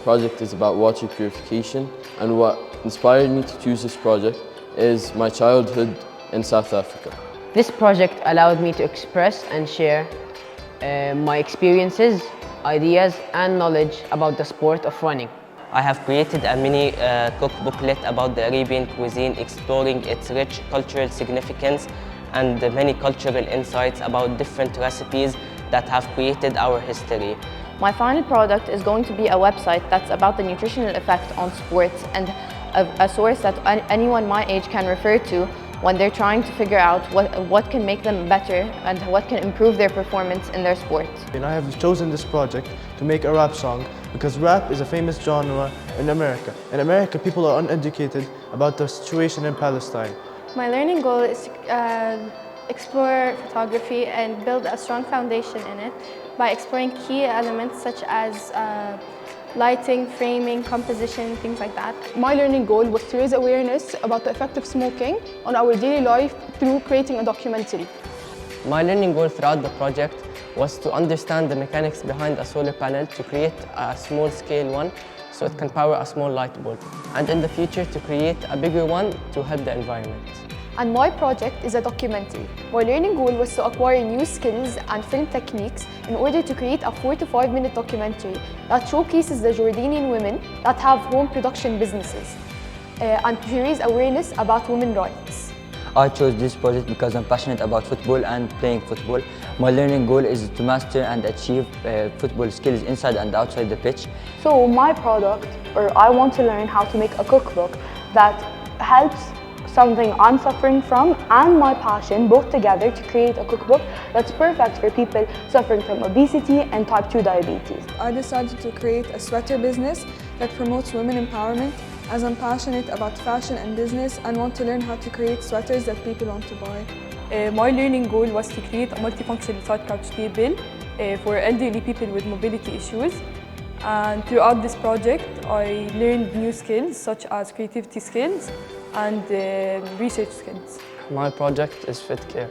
project is about water purification, and what inspired me to choose this project is my childhood in South Africa. This project allowed me to express and share my experiences, ideas and knowledge about the sport of running. I have created a mini cookbooklet about the Arabian cuisine, exploring its rich cultural significance and the many cultural insights about different recipes that have created our history. My final product is going to be a website that's about the nutritional effect on sports and a source that anyone my age can refer to when they're trying to figure out what can make them better and what can improve their performance in their sport. And I have chosen this project to make a rap song because rap is a famous genre in America. In America, people are uneducated about the situation in Palestine. My learning goal is to explore photography and build a strong foundation in it by exploring key elements such as lighting, framing, composition, things like that. My learning goal was to raise awareness about the effect of smoking on our daily life through creating a documentary. My learning goal throughout the project was to understand the mechanics behind a solar panel to create a small-scale one so it can power a small light bulb, and in the future to create a bigger one to help the environment. And my project is a documentary. My learning goal was to acquire new skills and film techniques in order to create a 4 to 5 minute documentary that showcases the Jordanian women that have home production businesses and to raise awareness about women's rights. I chose this project because I'm passionate about football and playing football. My learning goal is to master and achieve football skills inside and outside the pitch. So my product, or I want to learn how to make a cookbook that helps something I'm suffering from and my passion both together to create a cookbook that's perfect for people suffering from obesity and type 2 diabetes. I decided to create a sweater business that promotes women empowerment, as I'm passionate about fashion and business and want to learn how to create sweaters that people want to buy. My learning goal was to create a multifunctional side couch table for elderly people with mobility issues. And throughout this project, I learned new skills such as creativity skills and research skills. My project is FitCare.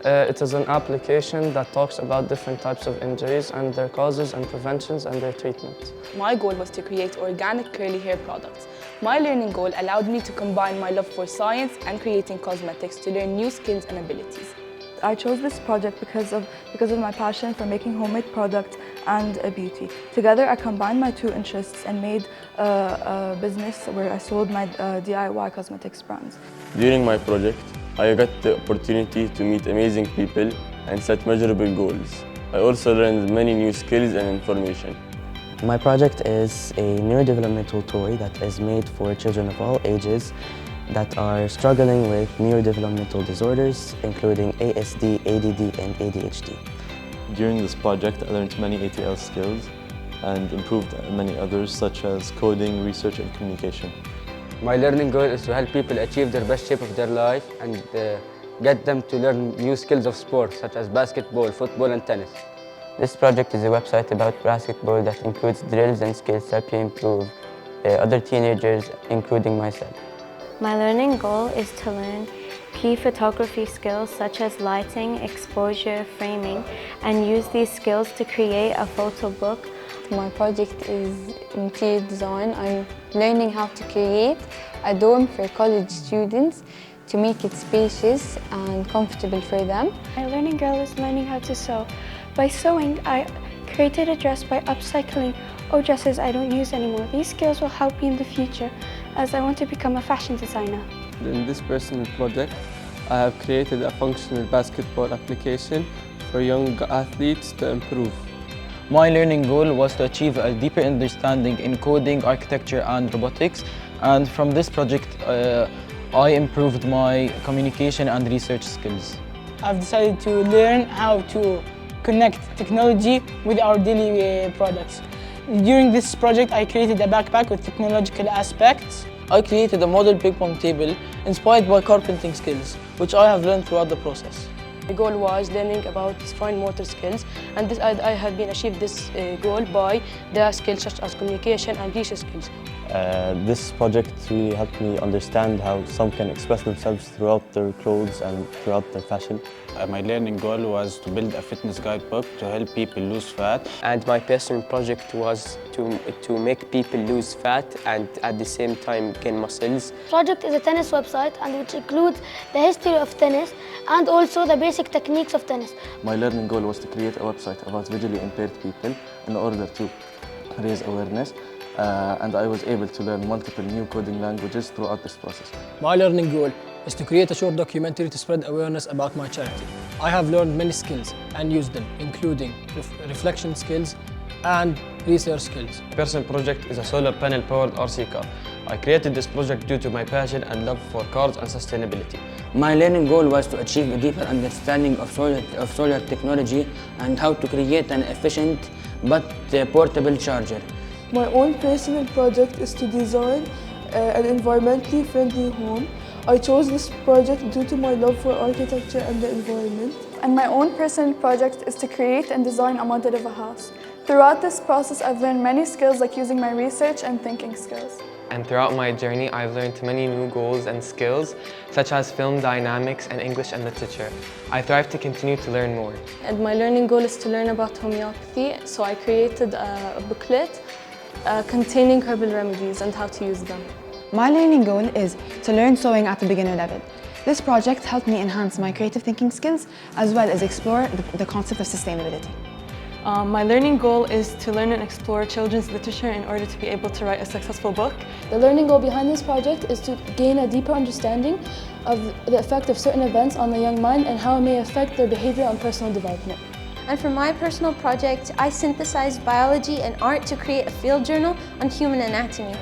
It is an application that talks about different types of injuries and their causes and preventions and their treatment. My goal was to create organic curly hair products. My learning goal allowed me to combine my love for science and creating cosmetics to learn new skills and abilities. I chose this project because of my passion for making homemade products and beauty. Together, I combined my two interests and made a business where I sold my DIY cosmetics brands. During my project, I got the opportunity to meet amazing people and set measurable goals. I also learned many new skills and information. My project is a neurodevelopmental toy that is made for children of all ages that are struggling with neurodevelopmental disorders, including ASD, ADD, and ADHD. During this project, I learned many ATL skills and improved many others, such as coding, research, and communication. My learning goal is to help people achieve their best shape of their life and get them to learn new skills of sport, such as basketball, football, and tennis. This project is a website about basketball that includes drills and skills to help you improve other teenagers, including myself. My learning goal is to learn key photography skills such as lighting, exposure, framing, and use these skills to create a photo book. My project is interior design. I'm learning how to create a dorm for college students to make it spacious and comfortable for them. My learning goal is learning how to sew. By sewing, I created a dress by upcycling old dresses I don't use anymore. These skills will help me in the future as I want to become a fashion designer. In this personal project, I have created a functional basketball application for young athletes to improve. My learning goal was to achieve a deeper understanding in coding, architecture, and robotics. And from this project, I improved my communication and research skills. I've decided to learn how to connect technology with our daily products. During this project, I created a backpack with technological aspects. I created a model ping pong table inspired by carpenting skills, which I have learned throughout the process. The goal was learning about fine motor skills, and I have been achieved this goal by the skills such as communication and research skills. This project really helped me understand how some can express themselves throughout their clothes and throughout their fashion. My learning goal was to build a fitness guidebook to help people lose fat. And my personal project was to make people lose fat and at the same time gain muscles. Project is a tennis website and which includes the history of tennis and also the basic techniques of tennis. My learning goal was to create a website about visually impaired people in order to raise awareness. And I was able to learn multiple new coding languages throughout this process. My learning goal is to create a short documentary to spread awareness about my charity. I have learned many skills and used them, including reflection skills and research skills. Personal project is a solar panel powered RC car. I created this project due to my passion and love for cars and sustainability. My learning goal was to achieve a deeper understanding of solar technology and how to create an efficient but portable charger. My own personal project is to design an environmentally friendly home. I chose this project due to my love for architecture and the environment. And my own personal project is to create and design a model of a house. Throughout this process, I've learned many skills like using my research and thinking skills. And throughout my journey, I've learned many new goals and skills, such as film dynamics and English and literature. I thrive to continue to learn more. And my learning goal is to learn about homeopathy, so I created a booklet containing herbal remedies and how to use them. My learning goal is to learn sewing at the beginner level. This project helped me enhance my creative thinking skills as well as explore the concept of sustainability. My learning goal is to learn and explore children's literature in order to be able to write a successful book. The learning goal behind this project is to gain a deeper understanding of the effect of certain events on the young mind and how it may affect their behavior and personal development. And for my personal project, I synthesized biology and art to create a field journal on human anatomy.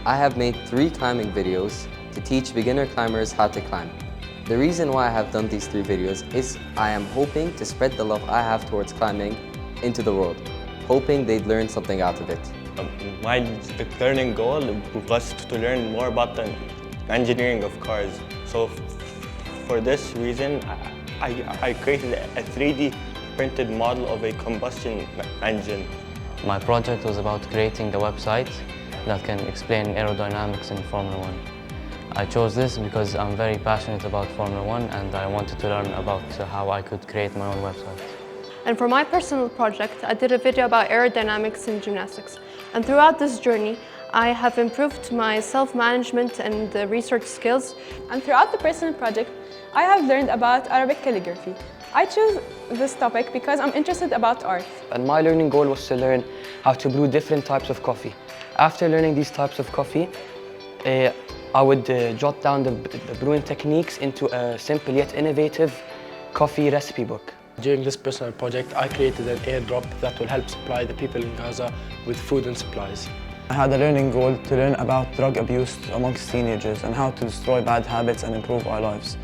I have made 3 climbing videos to teach beginner climbers how to climb. The reason why I have done these 3 videos is I am hoping to spread the love I have towards climbing into the world, hoping they'd learn something out of it. My learning goal was to learn more about the engineering of cars. So for this reason, I created a 3D printed model of a combustion engine. My project was about creating a website that can explain aerodynamics in Formula 1. I chose this because I'm very passionate about Formula 1 and I wanted to learn about how I could create my own website. And for my personal project, I did a video about aerodynamics in gymnastics. And throughout this journey, I have improved my self-management and research skills. And throughout the personal project, I have learned about Arabic calligraphy. I chose this topic because I'm interested about art. And my learning goal was to learn how to brew different types of coffee. After learning these types of coffee, I would jot down the brewing techniques into a simple yet innovative coffee recipe book. During this personal project, I created an airdrop that will help supply the people in Gaza with food and supplies. I had a learning goal to learn about drug abuse amongst teenagers and how to destroy bad habits and improve our lives.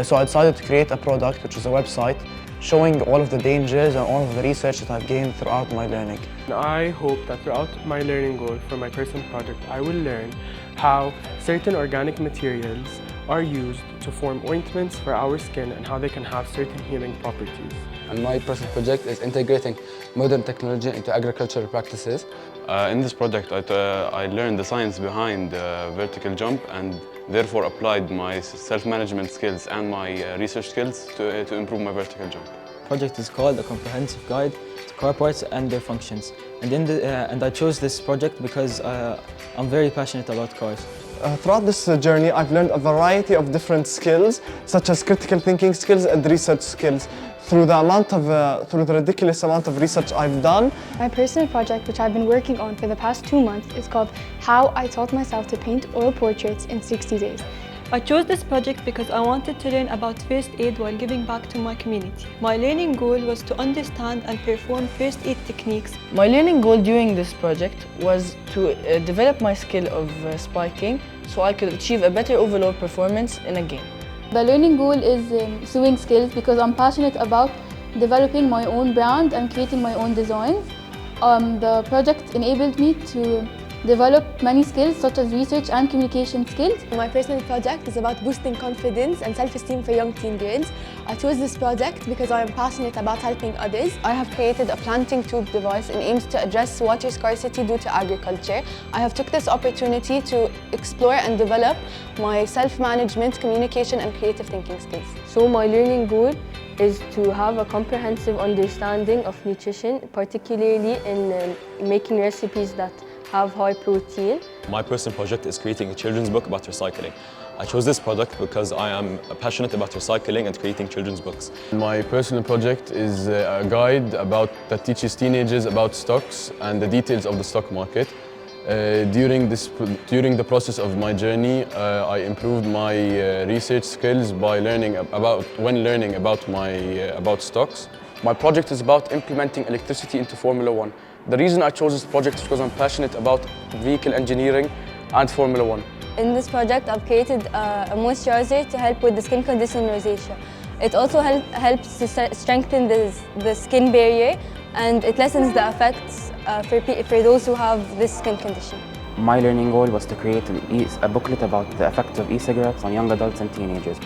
So I decided to create a product, which is a website, showing all of the dangers and all of the research that I've gained throughout my learning. I hope that throughout my learning goal for my personal project, I will learn how certain organic materials are used to form ointments for our skin and how they can have certain healing properties. And my personal project is integrating modern technology into agricultural practices. In this project, I learned the science behind vertical jump and therefore applied my self-management skills and my research skills to improve my vertical jump. The project is called A Comprehensive Guide to Car Parts and Their Functions. And I chose this project because I'm very passionate about cars. Throughout this journey, I've learned a variety of different skills, such as critical thinking skills and research skills. Through the ridiculous amount of research I've done. My personal project, which I've been working on for the past 2 months, is called How I Taught Myself to Paint Oil Portraits in 60 Days. I chose this project because I wanted to learn about first aid while giving back to my community. My learning goal was to understand and perform first aid techniques. My learning goal during this project was to develop my skill of spiking so I could achieve a better overall performance in a game. The learning goal is sewing skills because I'm passionate about developing my own brand and creating my own designs. The project enabled me to develop many skills such as research and communication skills. My personal project is about boosting confidence and self-esteem for young teen girls. I chose this project because I am passionate about helping others. I have created a planting tube device and aims to address water scarcity due to agriculture. I have took this opportunity to explore and develop my self-management, communication and creative thinking skills. So my learning goal is to have a comprehensive understanding of nutrition, particularly in making recipes that have high protein. My personal project is creating a children's book about recycling. I chose this product because I am passionate about recycling and creating children's books. My personal project is a guide that teaches teenagers about stocks and the details of the stock market. During the process of my journey, I improved my research skills by learning about stocks. My project is about implementing electricity into Formula 1. The reason I chose this project is because I'm passionate about vehicle engineering and Formula 1. In this project, I've created a moisturizer to help with the skin condition rosacea. It also helps to strengthen the skin barrier, and it lessens the effects for those who have this skin condition. My learning goal was to create a booklet about the effects of e-cigarettes on young adults and teenagers.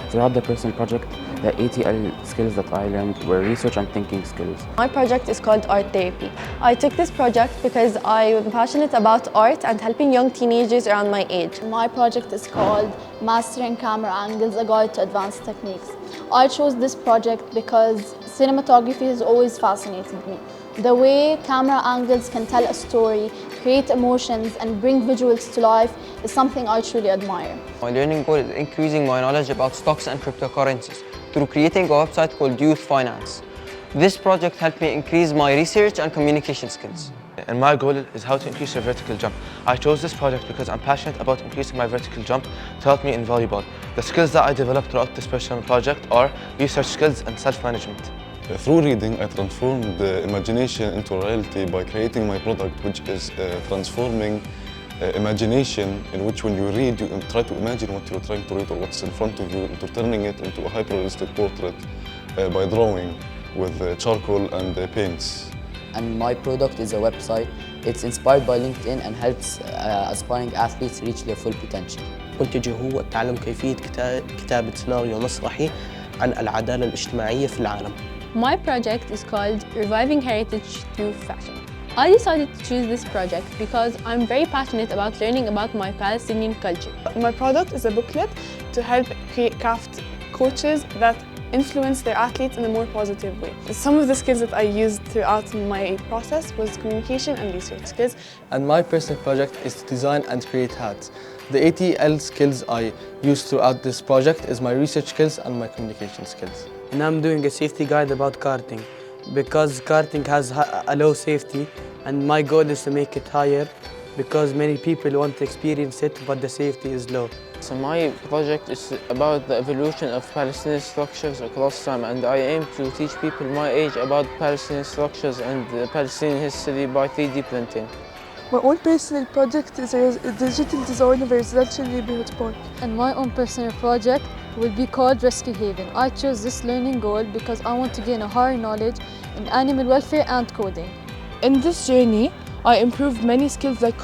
Throughout the personal project, the ATL skills that I learned were research and thinking skills. My project is called Art Therapy. I took this project because I am passionate about art and helping young teenagers around my age. My project is called Mastering Camera Angles, a Guide to Advanced Techniques. I chose this project because cinematography has always fascinated me. The way camera angles can tell a story, create emotions, and bring visuals to life is something I truly admire. My learning goal is increasing my knowledge about stocks and cryptocurrencies through creating a website called Youth Finance. This project helped me increase my research and communication skills. And my goal is how to increase your vertical jump. I chose this project because I'm passionate about increasing my vertical jump to help me in volleyball. The skills that I developed throughout this personal project are research skills and self-management. Through reading, I transformed the imagination into reality by creating my product, which is transforming imagination, in which when you read, you try to imagine what you're trying to read or what's in front of you, into turning it into a hyper-realistic portrait by drawing with charcoal and paints. And my product is a website. It's inspired by LinkedIn and helps aspiring athletes reach their full potential. منتجي هو تعلم كيفية كتابة سيناريو مسرحي عن العدالة الاجتماعية في العالم. My project is called Reviving Heritage Through Fashion. I decided to choose this project because I'm very passionate about learning about my Palestinian culture. My product is a booklet to help create craft coaches that influence their athletes in a more positive way. Some of the skills that I used throughout my process was communication and research skills. And my personal project is to design and create hats. The ATL skills I used throughout this project is my research skills and my communication skills. And I'm doing a safety guide about karting because karting has a low safety, and my goal is to make it higher because many people want to experience it, but the safety is low. So my project is about the evolution of Palestinian structures across time, and I aim to teach people my age about Palestinian structures and Palestinian history by 3D printing. My own personal project is a digital design of a residential neighborhood park. And my own personal project will be called Rescue Haven. I chose this learning goal because I want to gain a higher knowledge in animal welfare and coding. In this journey, I improved many skills like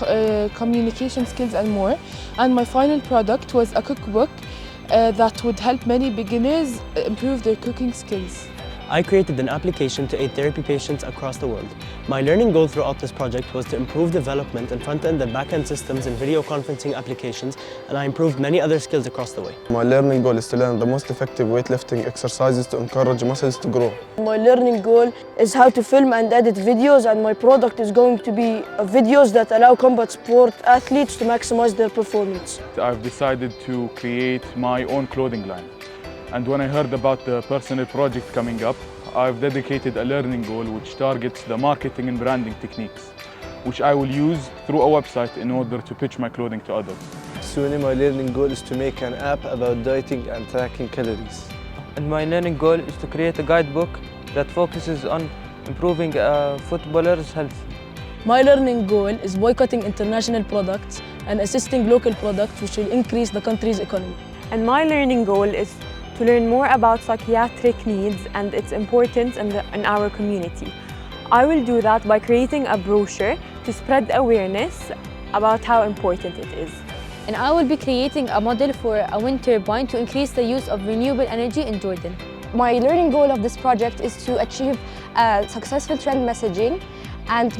communication skills and more. And my final product was a cookbook that would help many beginners improve their cooking skills. I created an application to aid therapy patients across the world. My learning goal throughout this project was to improve development in front-end and back-end systems and video conferencing applications, and I improved many other skills across the way. My learning goal is to learn the most effective weightlifting exercises to encourage muscles to grow. My learning goal is how to film and edit videos, and my product is going to be videos that allow combat sport athletes to maximize their performance. I've decided to create my own clothing line. And when I heard about the personal project coming up, I've dedicated a learning goal which targets the marketing and branding techniques, which I will use through a website in order to pitch my clothing to others. Soon my learning goal is to make an app about dieting and tracking calories. And my learning goal is to create a guidebook that focuses on improving footballers' health. My learning goal is boycotting international products and assisting local products, which will increase the country's economy. And my learning goal is to learn more about psychiatric needs and its importance in our community. I will do that by creating a brochure to spread awareness about how important it is. And I will be creating a model for a wind turbine to increase the use of renewable energy in Jordan. My learning goal of this project is to achieve successful trend messaging, and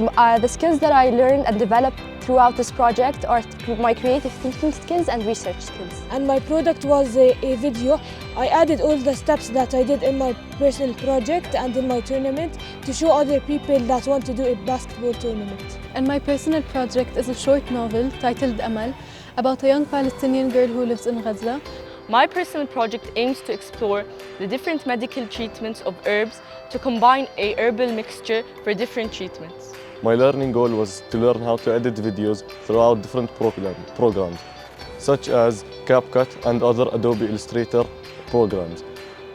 the skills that I learned and developed throughout this project are my creative thinking skills and research skills. And my product was a video. I added all the steps that I did in my personal project and in my tournament to show other people that want to do a basketball tournament. And my personal project is a short novel titled Amal about a young Palestinian girl who lives in Gaza. My personal project aims to explore the different medical treatments of herbs to combine a herbal mixture for different treatments. My learning goal was to learn how to edit videos throughout different programs, such as CapCut and other Adobe Illustrator programs.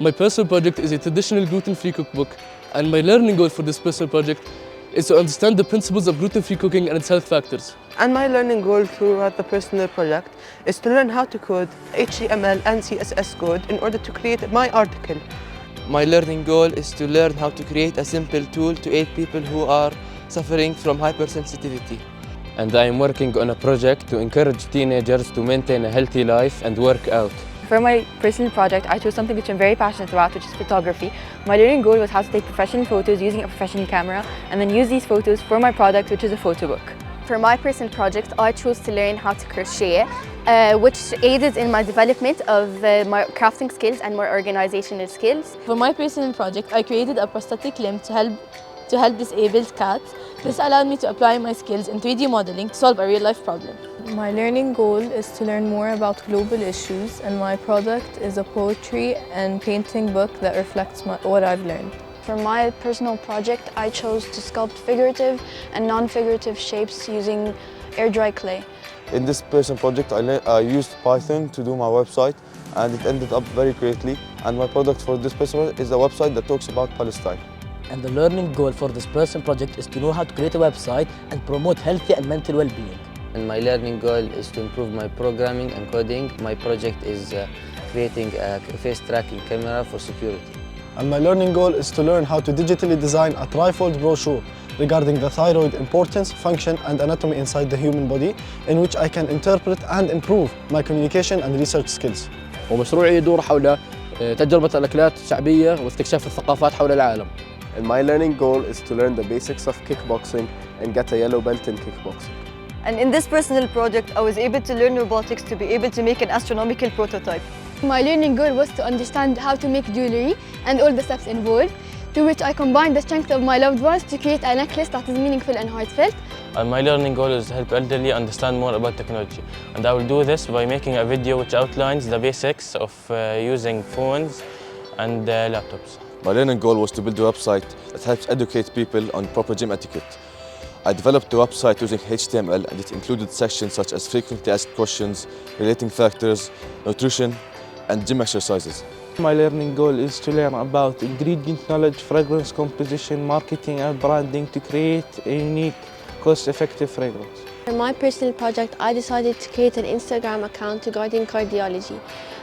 My personal project is a traditional gluten-free cookbook, and my learning goal for this personal project is to understand the principles of gluten-free cooking and its health factors. And my learning goal throughout the personal project is to learn how to code HTML and CSS code in order to create my article. My learning goal is to learn how to create a simple tool to aid people who are suffering from hypersensitivity. And I am working on a project to encourage teenagers to maintain a healthy life and work out. For my personal project, I chose something which I'm very passionate about, which is photography. My learning goal was how to take professional photos using a professional camera and then use these photos for my product, which is a photo book. For my personal project, I chose to learn how to crochet, which aided in my development of my crafting skills and my organizational skills. For my personal project, I created a prosthetic limb to help disabled cats. This allowed me to apply my skills in 3D modeling to solve a real-life problem. My learning goal is to learn more about global issues, and my product is a poetry and painting book that reflects what I've learned. For my personal project, I chose to sculpt figurative and non-figurative shapes using air-dry clay. In this personal project, I used Python to do my website, and it ended up very greatly. And my product for this personal is a website that talks about Palestine. And the learning goal for this personal project is to know how to create a website and promote healthy and mental well-being. And my learning goal is to improve my programming and coding. My project is creating a face tracking camera for security. And my learning goal is to learn how to digitally design a trifold brochure regarding the thyroid importance, function and anatomy inside the human body, in which I can interpret and improve my communication and research skills. ومشروعي يدور حول تجربة الأكلات الشعبية واستكشاف الثقافات حول العالم. And my learning goal is to learn the basics of kickboxing and get a yellow belt in kickboxing. And in this personal project, I was able to learn robotics to be able to make an astronomical prototype. My learning goal was to understand how to make jewelry and all the steps involved, to which I combined the strength of my loved ones to create a necklace that is meaningful and heartfelt. And my learning goal is to help elderly understand more about technology. And I will do this by making a video which outlines the basics of using phones and laptops. My learning goal was to build a website that helps educate people on proper gym etiquette. I developed the website using HTML, and it included sections such as frequently asked questions, relating factors, nutrition, and gym exercises. My learning goal is to learn about ingredient knowledge, fragrance composition, marketing and branding to create a unique, cost-effective fragrance. For my personal project, I decided to create an Instagram account regarding cardiology.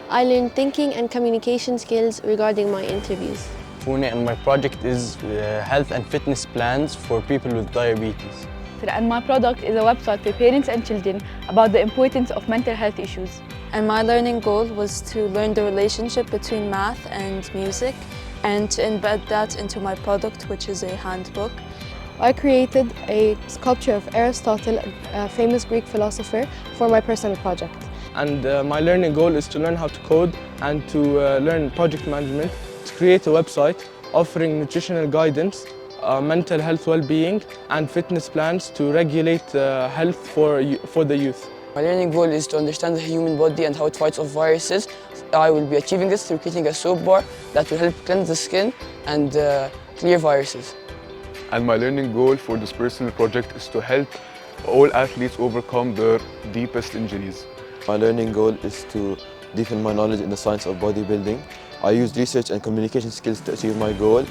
I learned thinking and communication skills regarding my interviews. And my project is health and fitness plans for people with diabetes. And my product is a website for parents and children about the importance of mental health issues. And my learning goal was to learn the relationship between math and music and to embed that into my product, which is a handbook. I created a sculpture of Aristotle, a famous Greek philosopher, for my personal project. And my learning goal is to learn how to code and to learn project management, to create a website offering nutritional guidance, mental health well-being and fitness plans to regulate health for the youth. My learning goal is to understand the human body and how it fights off viruses. I will be achieving this through creating a soap bar that will help cleanse the skin and clear viruses. And my learning goal for this personal project is to help all athletes overcome their deepest injuries. My learning goal is to deepen my knowledge in the science of bodybuilding. I used research and communication skills to achieve my goal.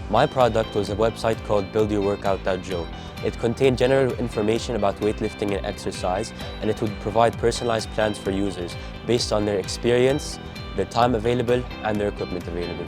My product was a website called buildyourworkout.jo. It contained general information about weightlifting and exercise, and it would provide personalized plans for users based on their experience, their time available, and their equipment available.